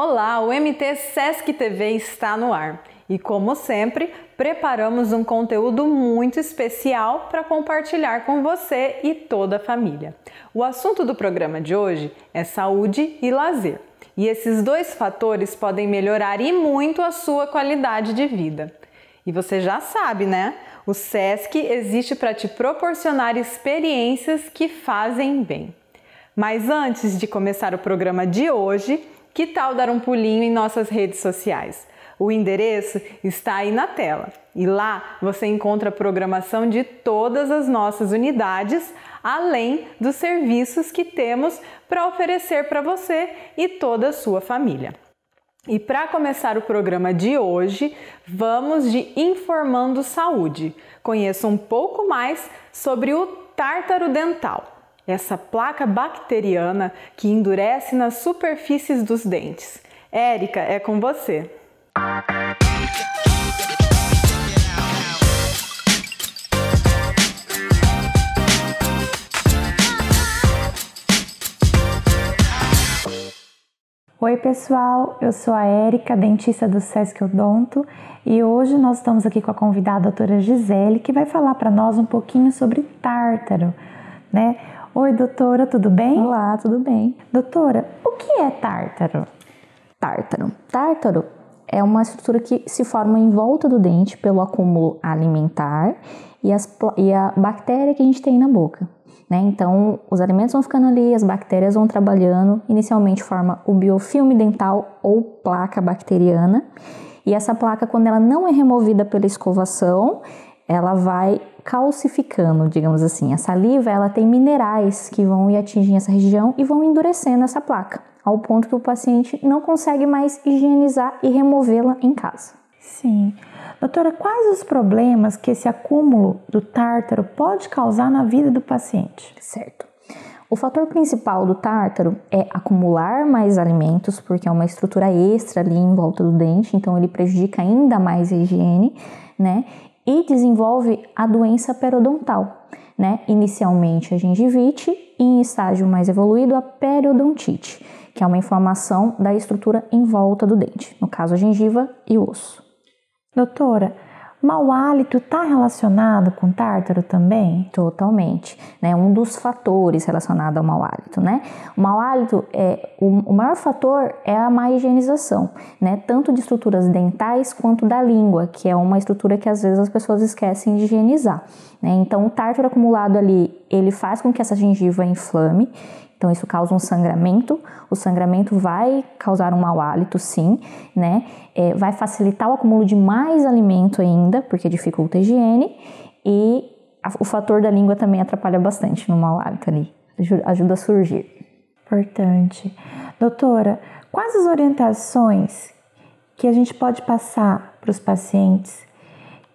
Olá, o MT Sesc TV está no ar e, como sempre, preparamos um conteúdo muito especial para compartilhar com você e toda a família. O assunto do programa de hoje é saúde e lazer, e esses dois fatores podem melhorar e muito a sua qualidade de vida. E você já sabe, né? O Sesc existe para te proporcionar experiências que fazem bem. Mas antes de começar o programa de hoje, que tal dar um pulinho em nossas redes sociais? O endereço está aí na tela e lá você encontra a programação de todas as nossas unidades, além dos serviços que temos para oferecer para você e toda a sua família. E para começar o programa de hoje, vamos de Informando Saúde. Conheça um pouco mais sobre o tártaro dental. Essa placa bacteriana que endurece nas superfícies dos dentes. Érica, é com você. Oi pessoal, eu sou a Érica, dentista do Sesc Odonto, e hoje nós estamos aqui com a convidada a doutora Gisele, que vai falar para nós um pouquinho sobre tártaro, né? Oi, doutora, tudo bem? Olá, tudo bem. Doutora, o que é tártaro? Tártaro é uma estrutura que se forma em volta do dente pelo acúmulo alimentar e a bactéria que a gente tem na boca, né? Então, os alimentos vão ficando ali, as bactérias vão trabalhando, inicialmente forma o biofilme dental ou placa bacteriana, e essa placa, quando ela não é removida pela escovação, ela vai calcificando, digamos assim. A saliva, ela tem minerais que vão e atingem essa região e vão endurecendo essa placa, ao ponto que o paciente não consegue mais higienizar e removê-la em casa. Sim. Doutora, quais os problemas que esse acúmulo do tártaro pode causar na vida do paciente? Certo. O fator principal do tártaro é acumular mais alimentos, porque é uma estrutura extra ali em volta do dente, então ele prejudica ainda mais a higiene, né? E desenvolve a doença periodontal, né? Inicialmente a gengivite e em estágio mais evoluído a periodontite, que é uma inflamação da estrutura em volta do dente, no caso a gengiva e o osso. Doutora, mau hálito está relacionado com tártaro também? Totalmente, né? Um dos fatores relacionado ao mau hálito, né? O mau hálito o maior fator é a má higienização, né? Tanto de estruturas dentais quanto da língua, que é uma estrutura que às vezes as pessoas esquecem de higienizar, né? Então, o tártaro acumulado ali, ele faz com que essa gengiva inflame. Então, isso causa um sangramento. O sangramento vai causar um mau hálito, sim, né? Vai facilitar o acúmulo de mais alimento ainda, porque dificulta a higiene. E o fator da língua também atrapalha bastante no mau hálito ali. Ajuda a surgir. Importante. Doutora, quais as orientações que a gente pode passar para os pacientes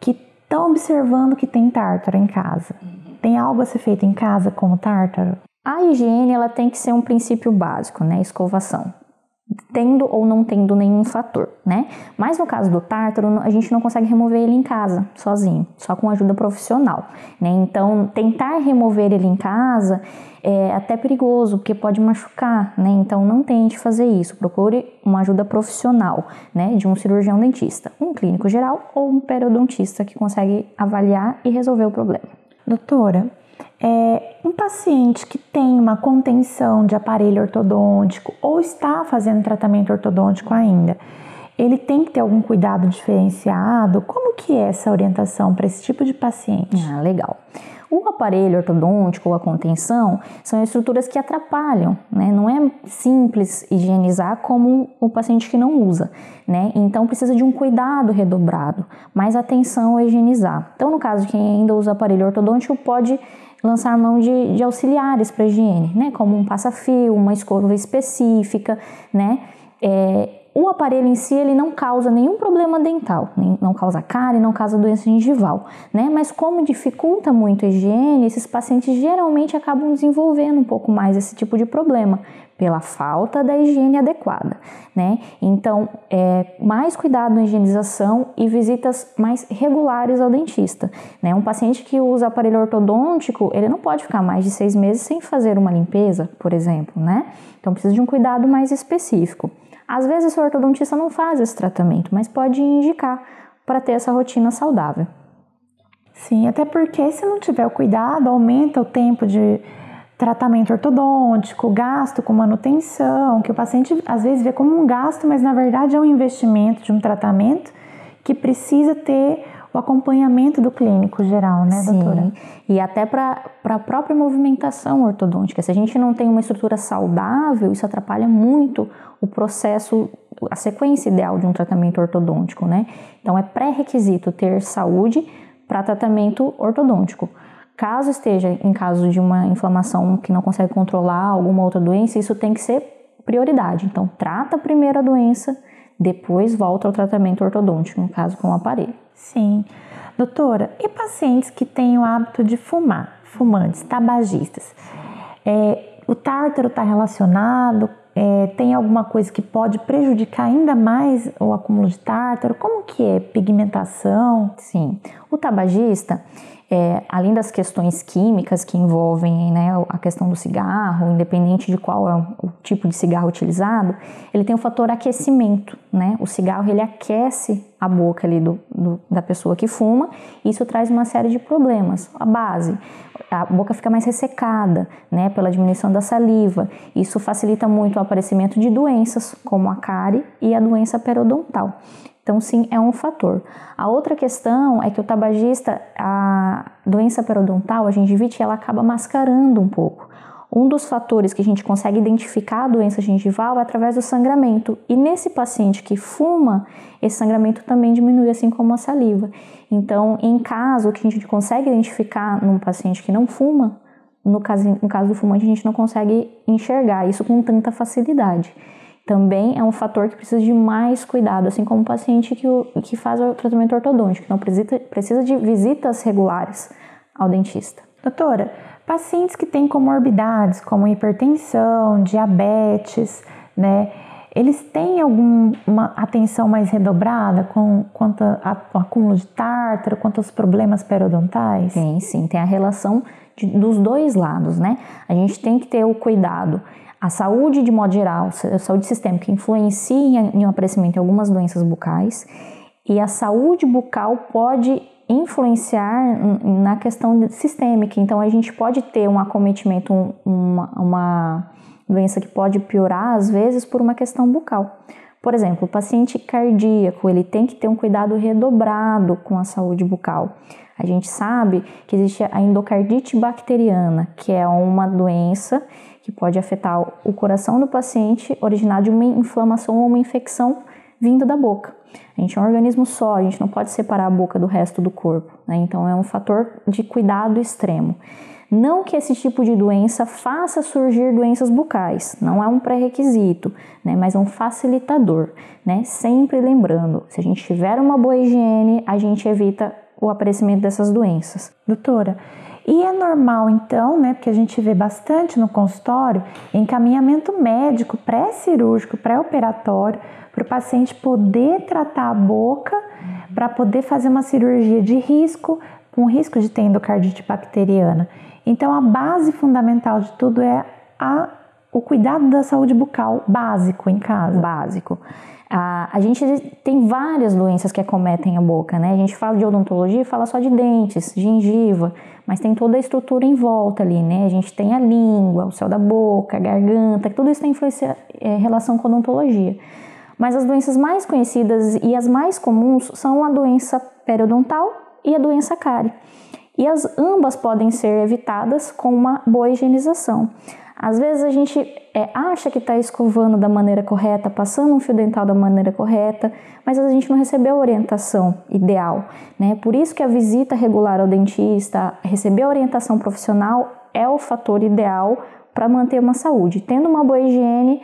que estão observando que tem tártaro em casa? Tem algo a ser feito em casa com o tártaro? A higiene, ela tem que ser um princípio básico, né? Escovação. Tendo ou não tendo nenhum fator, né? Mas no caso do tártaro, a gente não consegue remover ele em casa, sozinho, só com ajuda profissional, né? Então, tentar remover ele em casa é até perigoso, porque pode machucar, né? Então, não tente fazer isso. Procure uma ajuda profissional, né? De um cirurgião dentista, um clínico geral ou um periodontista que consegue avaliar e resolver o problema. Doutora, um paciente que tem uma contenção de aparelho ortodôntico ou está fazendo tratamento ortodôntico ainda, ele tem que ter algum cuidado diferenciado? Como que é essa orientação para esse tipo de paciente? Legal. O aparelho ortodôntico ou a contenção são estruturas que atrapalham, né? Não é simples higienizar como o paciente que não usa, né? Então precisa de um cuidado redobrado, mais atenção a higienizar. Então, no caso de quem ainda usa aparelho ortodôntico, pode lançar mão de auxiliares para a higiene, né? Como um passa-fio, uma escova específica, né? O aparelho em si, ele não causa nenhum problema dental, não causa cárie, não causa doença gengival, né? Mas como dificulta muito a higiene, esses pacientes geralmente acabam desenvolvendo um pouco mais esse tipo de problema, pela falta da higiene adequada, né? Então, mais cuidado na higienização e visitas mais regulares ao dentista, né? Um paciente que usa aparelho ortodôntico, ele não pode ficar mais de 6 meses sem fazer uma limpeza, por exemplo, né? Então, precisa de um cuidado mais específico. Às vezes o ortodontista não faz esse tratamento, mas pode indicar para ter essa rotina saudável. Sim, até porque se não tiver o cuidado, aumenta o tempo de tratamento ortodôntico, gasto com manutenção, que o paciente às vezes vê como um gasto, mas na verdade é um investimento de um tratamento que precisa ter o acompanhamento do clínico geral, né, doutora? Sim, e até para a própria movimentação ortodôntica. Se a gente não tem uma estrutura saudável, isso atrapalha muito o processo, a sequência ideal de um tratamento ortodôntico, né? Então é pré-requisito ter saúde para tratamento ortodôntico. Caso esteja em caso de uma inflamação que não consegue controlar, alguma outra doença, isso tem que ser prioridade. Então, trata primeiro a doença, depois volta ao tratamento ortodôntico, no caso com o aparelho. Sim. Doutora, e pacientes que têm o hábito de fumar, fumantes, tabagistas? O tártaro está relacionado? Tem alguma coisa que pode prejudicar ainda mais o acúmulo de tártaro? Como que é? Pigmentação? Sim. O tabagista, além das questões químicas que envolvem, né, a questão do cigarro, independente de qual é o tipo de cigarro utilizado, ele tem o fator aquecimento, né? O cigarro, ele aquece a boca ali da pessoa que fuma, e isso traz uma série de problemas. A boca fica mais ressecada, né, pela diminuição da saliva. Isso facilita muito o aparecimento de doenças, como a cárie e a doença periodontal. Então, sim, é um fator. A outra questão é que o tabagista, a doença periodontal, a gengivite, ela acaba mascarando um pouco. Um dos fatores que a gente consegue identificar a doença gengival é através do sangramento. E nesse paciente que fuma, esse sangramento também diminui, assim como a saliva. Então, em caso que a gente consegue identificar num paciente que não fuma, no caso do fumante, a gente não consegue enxergar isso com tanta facilidade. Também é um fator que precisa de mais cuidado, assim como o paciente que faz o tratamento ortodôntico. Então, precisa de visitas regulares ao dentista. Doutora, pacientes que têm comorbidades como hipertensão, diabetes, né? Eles têm alguma atenção mais redobrada quanto ao acúmulo de tártaro, quanto aos problemas periodontais? Tem, sim. Tem a relação dos dois lados, né? A gente tem que ter o cuidado. A saúde, de modo geral, a saúde sistêmica influencia em aparecimento de algumas doenças bucais, e a saúde bucal pode influenciar na questão sistêmica. Então, a gente pode ter um acometimento, uma doença que pode piorar, às vezes, por uma questão bucal. Por exemplo, o paciente cardíaco, ele tem que ter um cuidado redobrado com a saúde bucal. A gente sabe que existe a endocardite bacteriana, que é uma doença que pode afetar o coração do paciente, originada de uma inflamação ou uma infecção vindo da boca. A gente é um organismo só, a gente não pode separar a boca do resto do corpo, né? Então é um fator de cuidado extremo. Não que esse tipo de doença faça surgir doenças bucais, não é um pré-requisito, né? Mas é um facilitador, né? Sempre lembrando, se a gente tiver uma boa higiene, a gente evita o aparecimento dessas doenças. Doutora, e é normal então, né, porque a gente vê bastante no consultório, encaminhamento médico pré-cirúrgico, pré-operatório, para o paciente poder tratar a boca, para poder fazer uma cirurgia de risco, com risco de ter endocardite bacteriana. Então, a base fundamental de tudo é o cuidado da saúde bucal básico em casa. Básico. A gente tem várias doenças que acometem a boca, né? A gente fala de odontologia e fala só de dentes, gengiva, mas tem toda a estrutura em volta ali, né? A gente tem a língua, o céu da boca, a garganta, tudo isso tem relação com a odontologia. Mas as doenças mais conhecidas e as mais comuns são a doença periodontal e a doença cárie. E ambas podem ser evitadas com uma boa higienização. Às vezes a gente acha que está escovando da maneira correta, passando um fio dental da maneira correta, mas a gente não recebeu a orientação ideal, né? Por isso que a visita regular ao dentista, receber a orientação profissional é o fator ideal para manter uma saúde. Tendo uma boa higiene,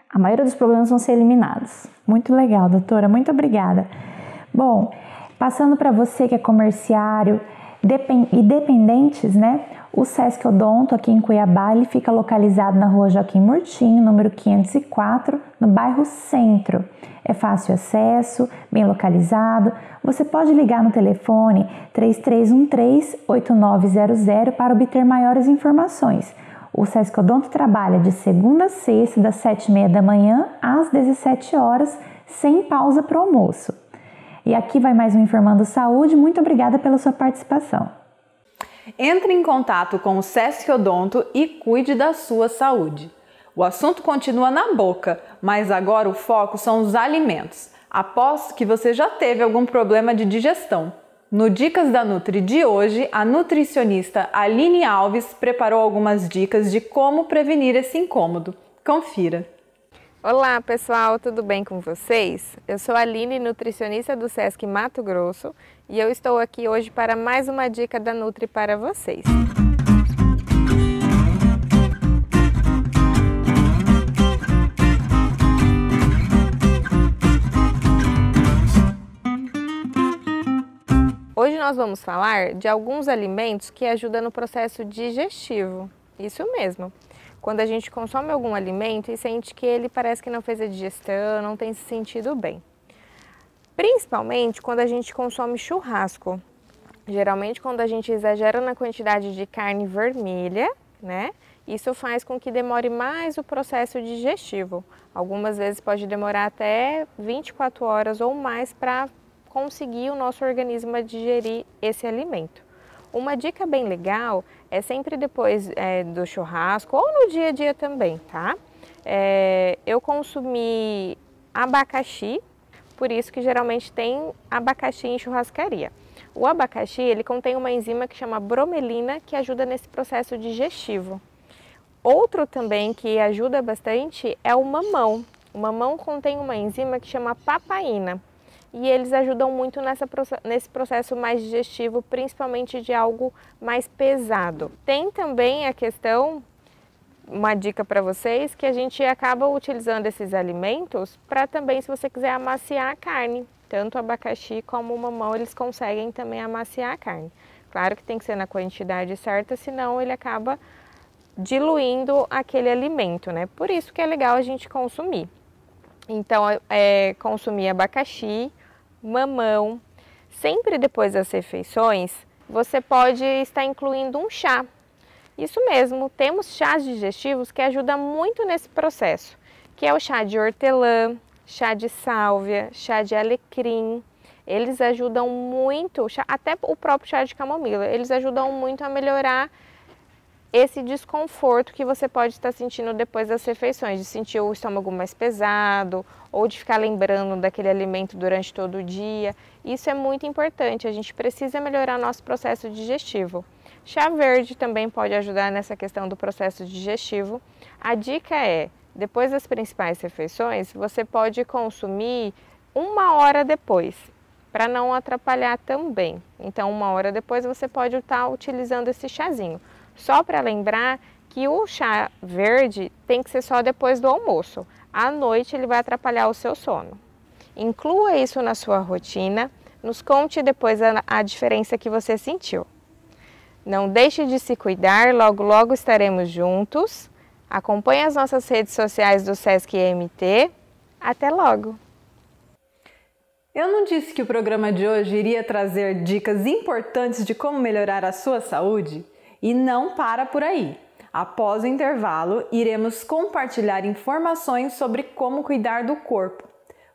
a maioria dos problemas vão ser eliminados. Muito legal, doutora. Muito obrigada. Bom, passando para você que é comerciário e dependentes, né? O Sesc Odonto aqui em Cuiabá, ele fica localizado na rua Joaquim Murtinho, número 504, no bairro Centro. É fácil acesso, bem localizado. Você pode ligar no telefone 3313-8900 para obter maiores informações. O Sesc Odonto trabalha de segunda a sexta, das 7h30 da manhã às 17 horas, sem pausa para o almoço. E aqui vai mais um Informando Saúde. Muito obrigada pela sua participação. Entre em contato com o Sesc Odonto e cuide da sua saúde. O assunto continua na boca, mas agora o foco são os alimentos. Aposto que você já teve algum problema de digestão. No Dicas da Nutri de hoje, a nutricionista Aline Alves preparou algumas dicas de como prevenir esse incômodo. Confira! Olá pessoal, tudo bem com vocês? Eu sou a Aline, nutricionista do Sesc Mato Grosso, e eu estou aqui hoje para mais uma dica da Nutri para vocês. Hoje nós vamos falar de alguns alimentos que ajudam no processo digestivo, isso mesmo. Quando a gente consome algum alimento e sente que ele parece que não fez a digestão, não tem se sentido bem. Principalmente quando a gente consome churrasco. Geralmente quando a gente exagera na quantidade de carne vermelha, né? Isso faz com que demore mais o processo digestivo. Algumas vezes pode demorar até 24 horas ou mais para conseguir o nosso organismo digerir esse alimento. Uma dica bem legal é sempre depois do churrasco ou no dia a dia também, tá? Eu consumi abacaxi, por isso que geralmente tem abacaxi em churrascaria. O abacaxi, ele contém uma enzima que chama bromelina, que ajuda nesse processo digestivo. Outro também que ajuda bastante é o mamão. O mamão contém uma enzima que chama papaina. E eles ajudam muito nesse processo mais digestivo, principalmente de algo mais pesado. Tem também a questão, uma dica para vocês, que a gente acaba utilizando esses alimentos para também, se você quiser amaciar a carne. Tanto o abacaxi como o mamão, eles conseguem também amaciar a carne. Claro que tem que ser na quantidade certa, senão ele acaba diluindo aquele alimento, né? Por isso que é legal a gente consumir. Então, consumir abacaxi, mamão. Sempre depois das refeições, você pode estar incluindo um chá. Isso mesmo, temos chás digestivos que ajudam muito nesse processo, que é o chá de hortelã, chá de sálvia, chá de alecrim. Eles ajudam muito, até o próprio chá de camomila, eles ajudam muito a melhorar esse desconforto que você pode estar sentindo depois das refeições, de sentir o estômago mais pesado ou de ficar lembrando daquele alimento durante todo o dia. Isso é muito importante, a gente precisa melhorar nosso processo digestivo. Chá verde também pode ajudar nessa questão do processo digestivo. A dica é, depois das principais refeições, você pode consumir 1 hora depois, para não atrapalhar também. Então, 1 hora depois você pode estar utilizando esse chazinho. Só para lembrar que o chá verde tem que ser só depois do almoço. À noite ele vai atrapalhar o seu sono. Inclua isso na sua rotina, nos conte depois a diferença que você sentiu. Não deixe de se cuidar, logo logo estaremos juntos. Acompanhe as nossas redes sociais do Sesc EMT. Até logo! Eu não disse que o programa de hoje iria trazer dicas importantes de como melhorar a sua saúde? E não para por aí. Após o intervalo, iremos compartilhar informações sobre como cuidar do corpo.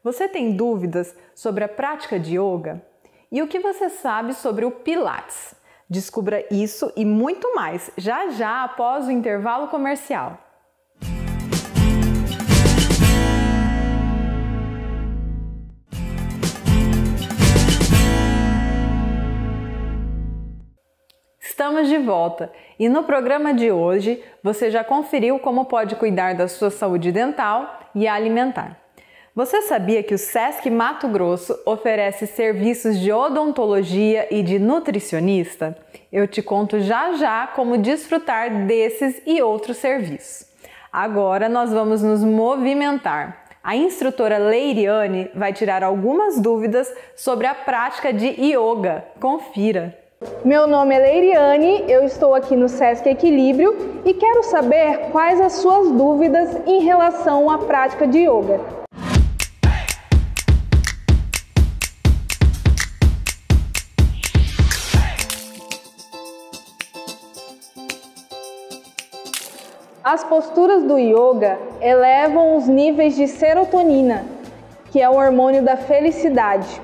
Você tem dúvidas sobre a prática de yoga? E o que você sabe sobre o Pilates? Descubra isso e muito mais já após o intervalo comercial. Estamos de volta e no programa de hoje você já conferiu como pode cuidar da sua saúde dental e alimentar. Você sabia que o Sesc Mato Grosso oferece serviços de odontologia e de nutricionista? Eu te conto já como desfrutar desses e outros serviços. Agora nós vamos nos movimentar. A instrutora Leiriane vai tirar algumas dúvidas sobre a prática de yoga. Confira! Meu nome é Leiriane, eu estou aqui no Sesc Equilíbrio e quero saber quais as suas dúvidas em relação à prática de yoga. As posturas do yoga elevam os níveis de serotonina, que é o hormônio da felicidade.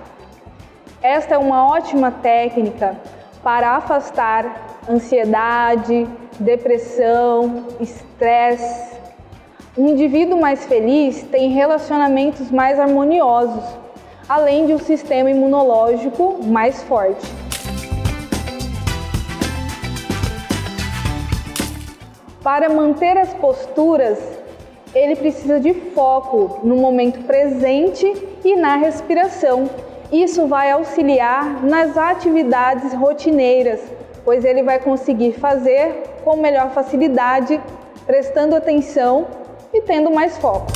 Esta é uma ótima técnica para afastar ansiedade, depressão, estresse. Um indivíduo mais feliz tem relacionamentos mais harmoniosos, além de um sistema imunológico mais forte. Para manter as posturas, ele precisa de foco no momento presente e na respiração. Isso vai auxiliar nas atividades rotineiras, pois ele vai conseguir fazer com melhor facilidade, prestando atenção e tendo mais foco.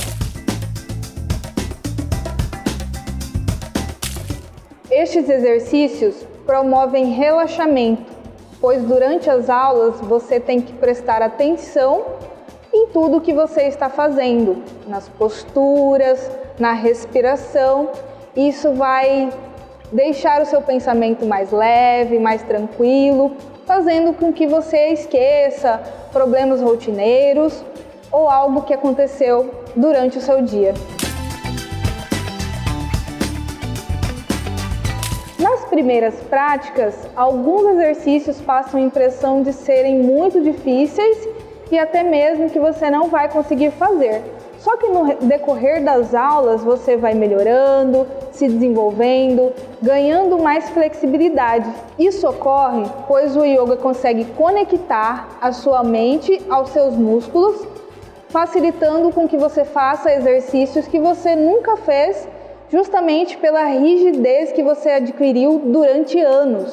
Estes exercícios promovem relaxamento, pois durante as aulas você tem que prestar atenção em tudo que você está fazendo, nas posturas, na respiração. Isso vai deixar o seu pensamento mais leve, mais tranquilo, fazendo com que você esqueça problemas rotineiros ou algo que aconteceu durante o seu dia. Nas primeiras práticas, alguns exercícios passam a impressão de serem muito difíceis e até mesmo que você não vai conseguir fazer. Só que no decorrer das aulas você vai melhorando, se desenvolvendo, ganhando mais flexibilidade. Isso ocorre pois o yoga consegue conectar a sua mente aos seus músculos, facilitando com que você faça exercícios que você nunca fez, justamente pela rigidez que você adquiriu durante anos.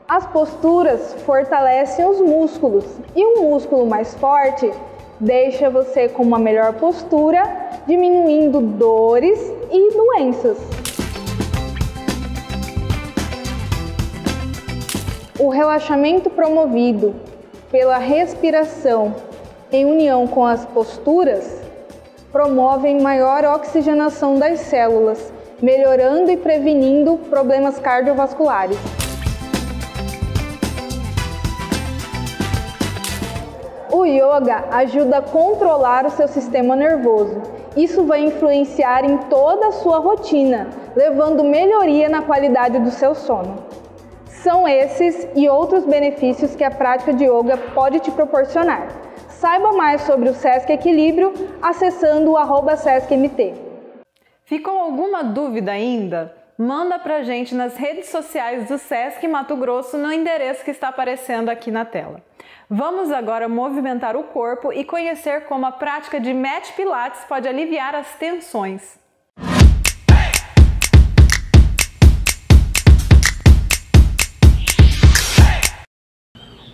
As posturas fortalecem os músculos e um músculo mais forte deixa você com uma melhor postura, diminuindo dores e doenças. O relaxamento promovido pela respiração em união com as posturas promovem maior oxigenação das células, melhorando e prevenindo problemas cardiovasculares. O yoga ajuda a controlar o seu sistema nervoso. Isso vai influenciar em toda a sua rotina, levando melhoria na qualidade do seu sono. São esses e outros benefícios que a prática de yoga pode te proporcionar. Saiba mais sobre o Sesc Equilíbrio acessando o @SescMT. Ficou alguma dúvida ainda? Manda pra gente nas redes sociais do Sesc Mato Grosso no endereço que está aparecendo aqui na tela. Vamos agora movimentar o corpo e conhecer como a prática de Mat Pilates pode aliviar as tensões.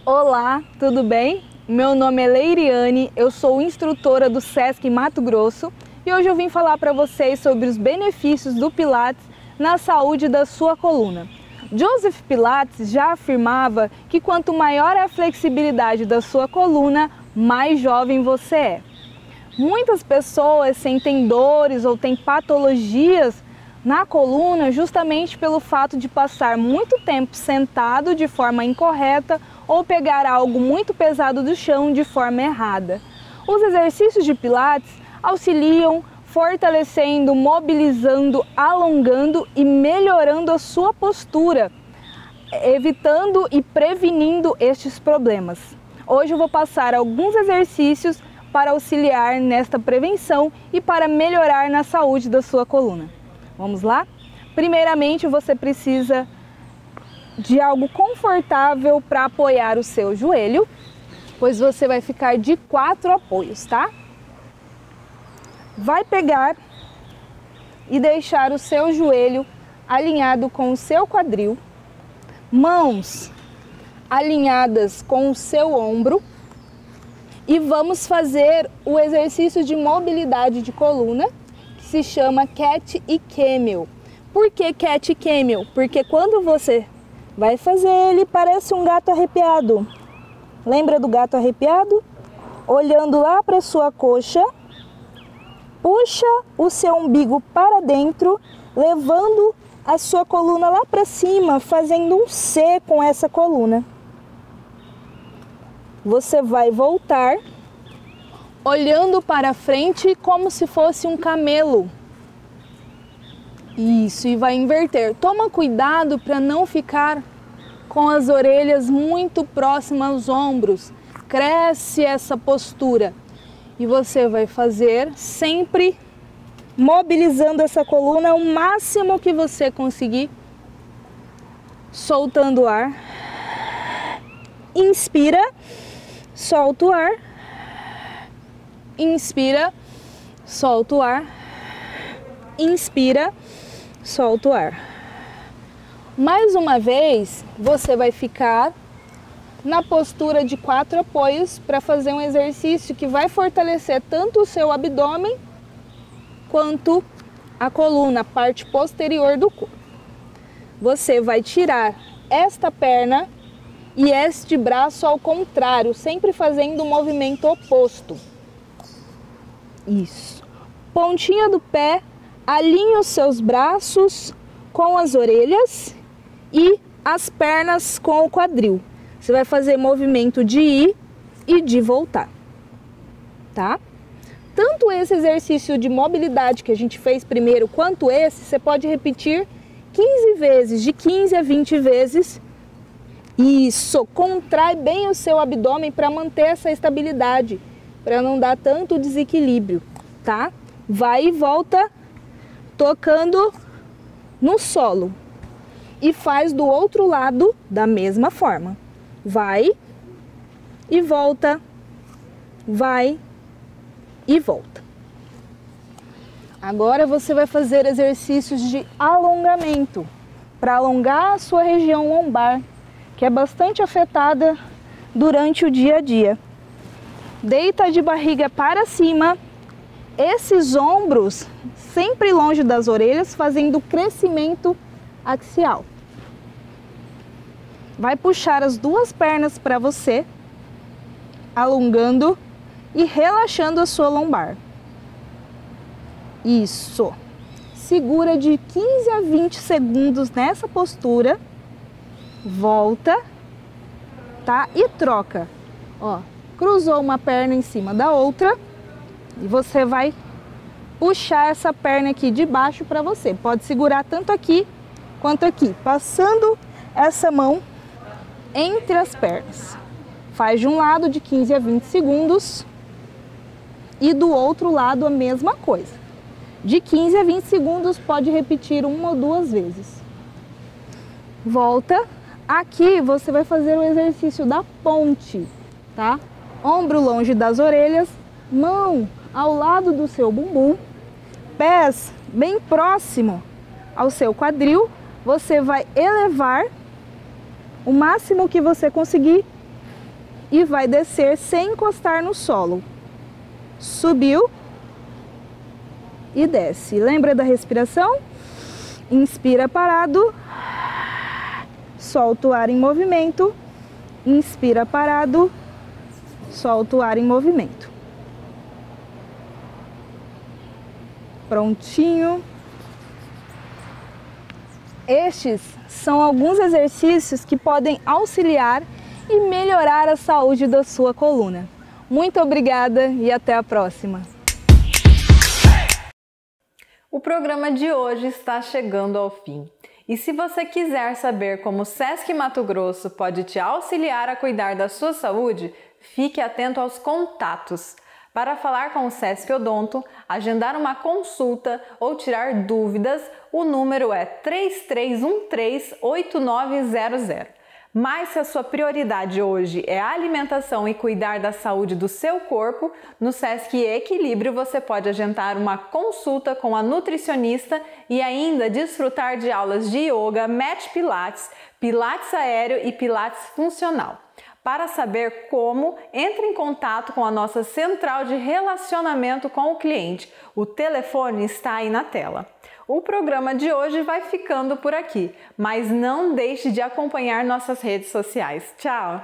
Olá, tudo bem? Meu nome é Leiriane, eu sou instrutora do Sesc Mato Grosso e hoje eu vim falar para vocês sobre os benefícios do Pilates na saúde da sua coluna. Joseph Pilates já afirmava que quanto maior é a flexibilidade da sua coluna, mais jovem você é. Muitas pessoas sentem dores ou têm patologias na coluna justamente pelo fato de passar muito tempo sentado de forma incorreta ou pegar algo muito pesado do chão de forma errada. Os exercícios de Pilates auxiliam fortalecendo, mobilizando, alongando e melhorando a sua postura, evitando e prevenindo estes problemas. Hoje eu vou passar alguns exercícios para auxiliar nesta prevenção e para melhorar na saúde da sua coluna. Vamos lá? Primeiramente, você precisa de algo confortável para apoiar o seu joelho, pois você vai ficar de 4 apoios, tá? Vai pegar e deixar o seu joelho alinhado com o seu quadril, mãos alinhadas com o seu ombro e vamos fazer o exercício de mobilidade de coluna que se chama Cat e Camel. Por que Cat e Camel? Porque quando você vai fazer ele parece um gato arrepiado. Lembra do gato arrepiado? Olhando lá para sua coxa, puxa o seu umbigo para dentro, levando a sua coluna lá para cima, fazendo um C com essa coluna. você vai voltar olhando para frente como se fosse um camelo. Isso, e vai inverter. Toma cuidado para não ficar com as orelhas muito próximas aos ombros. Cresce essa postura. E você vai fazer sempre mobilizando essa coluna o máximo que você conseguir. Soltando o ar. Inspira, solta o ar. Inspira, solta o ar. Inspira, solta o ar. Mais uma vez, você vai ficar na postura de 4 apoios para fazer um exercício que vai fortalecer tanto o seu abdômen quanto a coluna, a parte posterior do corpo. Você vai tirar esta perna e este braço ao contrário, sempre fazendo o movimento oposto. Isso. Pontinha do pé, alinhe os seus braços com as orelhas e as pernas com o quadril. Você vai fazer movimento de ir e de voltar, tá? Tanto esse exercício de mobilidade que a gente fez primeiro, quanto esse, você pode repetir 15 vezes, de 15 a 20 vezes. Isso, contrai bem o seu abdômen para manter essa estabilidade, para não dar tanto desequilíbrio, tá? Vai e volta tocando no solo. E faz do outro lado da mesma forma. Vai e volta, vai e volta. Agora você vai fazer exercícios de alongamento, para alongar a sua região lombar, que é bastante afetada durante o dia a dia. Deita de barriga para cima, esses ombros sempre longe das orelhas, fazendo crescimento axial. Vai puxar as duas pernas para você, alongando e relaxando a sua lombar. Isso. Segura de 15 a 20 segundos nessa postura. Volta, tá? E troca. Ó, cruzou uma perna em cima da outra e você vai puxar essa perna aqui de baixo para você. Pode segurar tanto aqui quanto aqui, passando essa mão entre as pernas. Faz de um lado de 15 a 20 segundos e do outro lado a mesma coisa. De 15 a 20 segundos, pode repetir 1 ou 2 vezes. Volta. Aqui você vai fazer o exercício da ponte, tá? Ombro longe das orelhas, mão ao lado do seu bumbum, pés bem próximo ao seu quadril. Você vai elevar o máximo que você conseguir e vai descer sem encostar no solo. Subiu e desce. Lembra da respiração? Inspira parado, solta o ar em movimento, inspira parado, solta o ar em movimento. Prontinho. Estes são alguns exercícios que podem auxiliar e melhorar a saúde da sua coluna. Muito obrigada e até a próxima! O programa de hoje está chegando ao fim. E se você quiser saber como o SESC Mato Grosso pode te auxiliar a cuidar da sua saúde, fique atento aos contatos. Para falar com o SESC Odonto, agendar uma consulta ou tirar dúvidas, o número é 3313-8900. Mas se a sua prioridade hoje é a alimentação e cuidar da saúde do seu corpo, no SESC Equilíbrio você pode agendar uma consulta com a nutricionista e ainda desfrutar de aulas de yoga, mat pilates, pilates aéreo e pilates funcional. Para saber como, entre em contato com a nossa central de relacionamento com o cliente. O telefone está aí na tela. O programa de hoje vai ficando por aqui, mas não deixe de acompanhar nossas redes sociais. Tchau!